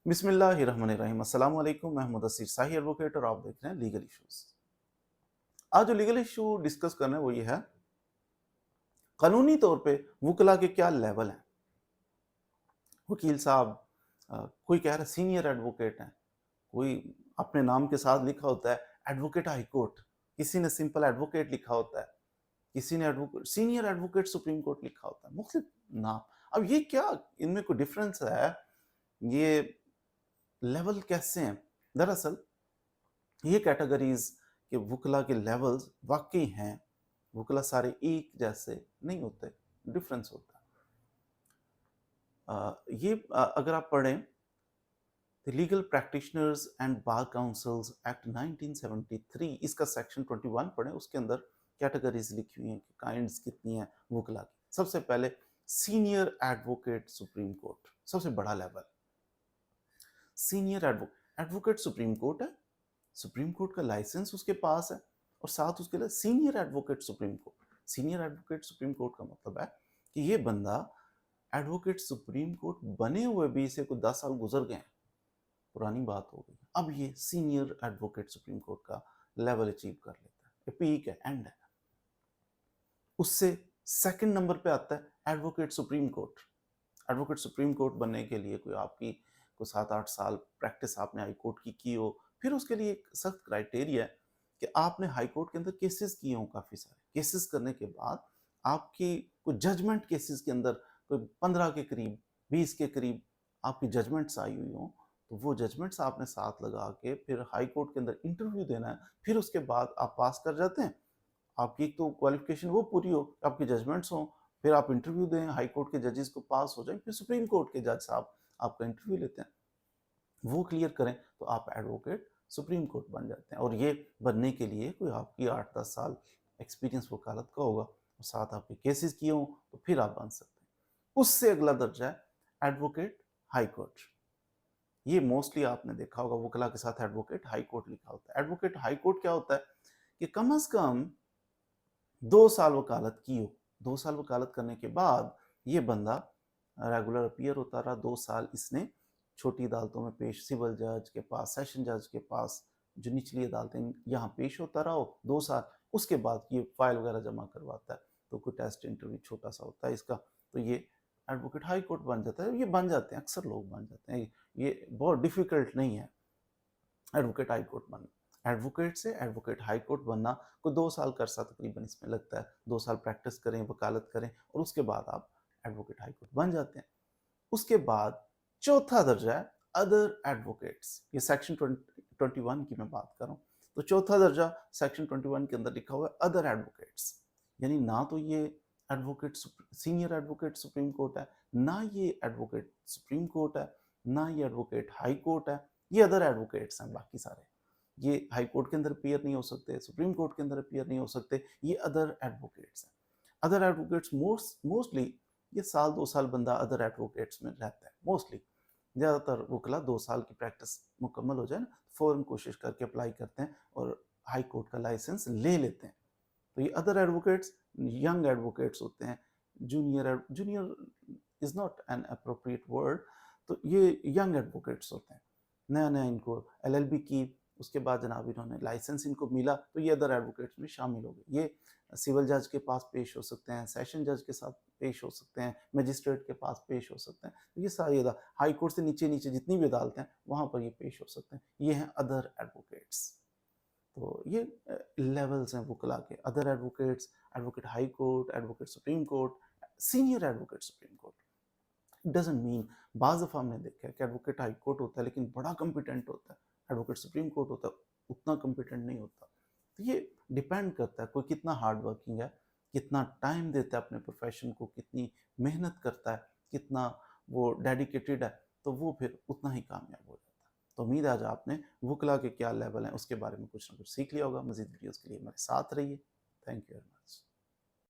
बिस्मिल्लाहिर्रहमानिर्रहीम। अस्सलाम वालेकुम। मैं मुदस्सिर शाही एडवोकेट और आप देख रहे हैं लीगल इश्यूज। आज जो लीगल इशू डिस्कस करना है वो ये है, कानूनी तौर पे वकला के क्या लेवल हैं। वकील साहब, कोई कह रहा है सीनियर एडवोकेट हैं, कोई अपने नाम के साथ लिखा होता है एडवोकेट हाई कोर्ट, किसी ने सिंपल एडवोकेट लिखा होता है, किसी ने advocate senior advocate supreme court लिखा होता है, मुख्तलिफ नाम। अब ये क्या, इनमें कोई डिफरेंस है? ये लेवल कैसे हैं? दरअसल ये कैटेगरीज के वकला के लेवल्स वाकई हैं। वकला सारे एक जैसे नहीं होते, डिफरेंस होता है। अगर आप पढ़ें the legal practitioners and bar councils act 1973, इसका सेक्शन 21 पढ़ें, उसके अंदर कैटेगरीज लिखी हुई हैं कि काइंड्स कितनी हैं वकला की। सबसे पहले सीनियर एडवोकेट सुप्रीम कोर्ट, सबसे बड़ा level. Senior advocate supreme court है, सुप्रीम कोर्ट का लाइसेंस उसके पास है, और साथ उसके लिए senior advocate supreme court. Senior advocate supreme court का मतलब है कि ये बंदा एडवोकेट सुप्रीम कोर्ट बने हुए भी इसे कुछ 10 साल गुजर गए हैं, पुरानी बात हो गई, अब ये सीनियर एडवोकेट सुप्रीम कोर्ट का लेवल अचीव कर लेता है। ये पीक है, एंड है। उससे सेकंड नंबर पे आता है advocate supreme court. Advocate supreme court बनने के लिए कोई आपकी कोई 7-8 साल प्रैक्टिस आपने हाई कोर्ट की हो, फिर उसके लिए एक सख्त क्राइटेरिया है कि आपने हाई कोर्ट के अंदर केसेस किए हों, काफ़ी सारे केसेस करने के बाद आपकी कोई जजमेंट केसेस के अंदर कोई 15 के करीब, 20 के करीब आपकी जजमेंट्स आई हुई हों, तो वो जजमेंट्स आपने साथ लगा के फिर हाई कोर्ट के अंदर इंटरव्यू देना है। फिर उसके बाद आप पास कर जाते हैं, आपकी एक तो क्वालिफिकेशन वो पूरी हो, आपकी जजमेंट्स हों, फिर आप इंटरव्यू दें, हाई कोर्ट के जजेस को पास हो जाएं, फिर सुप्रीम कोर्ट के जज साहब आपका इंटरव्यू लेते हैं, वो क्लियर करें तो आप एडवोकेट सुप्रीम कोर्ट बन जाते हैं। और ये बनने के लिए कोई आपकी 8-10 साल एक्सपीरियंस वकालत का होगा और साथ आपके केसेस किए हों, तो फिर आप बन सकते हैं। उससे अगला दर्जा है एडवोकेट हाई कोर्ट। ये मोस्टली आपने देखा होगा, वकला के साथ एडवोकेट हाई कोर्ट लिखा होता है। एडवोकेट हाई कोर्ट क्या होता है कि कम से कम 2 साल वकालत की हो। 2 साल वकालत करने के बाद ये बंदा रेगुलर अपीयर होता रहा। 2 साल इसने छोटी अदालतों में पेश, सिविल जज के पास, सेशन जज के पास, जो निचली अदालतें, यहाँ पेश होता रहा हो 2 साल। उसके बाद ये फाइल वगैरह जमा करवाता है, तो कोई टेस्ट इंटरव्यू छोटा सा होता है इसका, तो ये एडवोकेट हाई कोर्ट बन जाता है। ये बन जाते हैं, अक्सर लोग बन जाते हैं, ये बहुत डिफिकल्ट नहीं है एडवोकेट हाई कोर्ट बनना। एडवोकेट से एडवोकेट हाई कोर्ट बनना कोई 2 साल का अरसा तकरीबन इसमें लगता है। 2 साल प्रैक्टिस करें, वकालत करें, और उसके बाद आप एडवोकेट हाई कोर्ट बन जाते हैं। उसके बाद चौथा दर्जा है अदर एडवोकेट्स। ये सेक्शन 21 की मैं बात कर रहा हूँ। तो चौथा दर्जा सेक्शन 21 के अंदर लिखा हुआ है अदर एडवोकेट्स, यानी ना तो ये advocate senior advocate supreme court है, ना ये एडवोकेट सुप्रीम कोर्ट है, ना ये एडवोकेट हाई कोर्ट है। ये अदर एडवोकेट्स हैं बाकी सारे। ये हाई कोर्ट के अंदर अपीयर नहीं हो सकते, सुप्रीम कोर्ट के अंदर अपीयर नहीं हो सकते, ये अदर एडवोकेट्स हैं। अदर एडवोकेट्स मोस्टली ये 1-2 साल बंदा अदर एडवोकेट्स में रहता है मोस्टली। ज़्यादातर वकला 2 साल की प्रैक्टिस मुकम्मल हो जाए ना, फ़ौरन कोशिश करके अप्लाई करते हैं और हाई कोर्ट का लाइसेंस ले लेते हैं। तो ये अदर एडवोकेट्स यंग एडवोकेट्स होते हैं। Junior is not an appropriate word, तो ये यंग एडवोकेट्स होते हैं। नया नया इनको एलएलबी की, उसके बाद जनाब इन्होंने लाइसेंस इनको मिला, तो ये अदर एडवोकेट्स में शामिल हो गए। ये सिविल जज के पास पेश हो सकते हैं, सेशन जज के साथ पेश हो सकते हैं, मजिस्ट्रेट के पास पेश हो सकते हैं। तो ये सारी हाई कोर्ट से नीचे नीचे जितनी भी अदालतें हैं वहाँ पर ये पेश हो सकते हैं। ये हैं अदर एडवोकेट्स। तो ये लेवल्स हैं वकला के। Other advocates, advocate high court, advocate supreme court, senior advocate supreme court. Doesn't mean, बाज़ दफ़ा हमने देखा है कि एडवोकेट हाई कोर्ट होता है लेकिन बड़ा कॉम्पिटेंट होता है, एडवोकेट सुप्रीम कोर्ट होता है उतना कॉम्पिटेंट नहीं होता। तो ये डिपेंड करता है कोई कितना हार्ड वर्किंग है, कितना टाइम देता है अपने प्रोफेशन को, कितनी मेहनत करता है, कितना वो डेडिकेटेड है, तो वो फिर उतना ही कामयाब हो जाता है। तो उम्मीद है आज आपने वकला के क्या लेवल हैं उसके बारे में कुछ ना कुछ सीख लिया होगा। मज़ीद वीडियोज़ के लिए हमारे साथ रहिए। Thank you.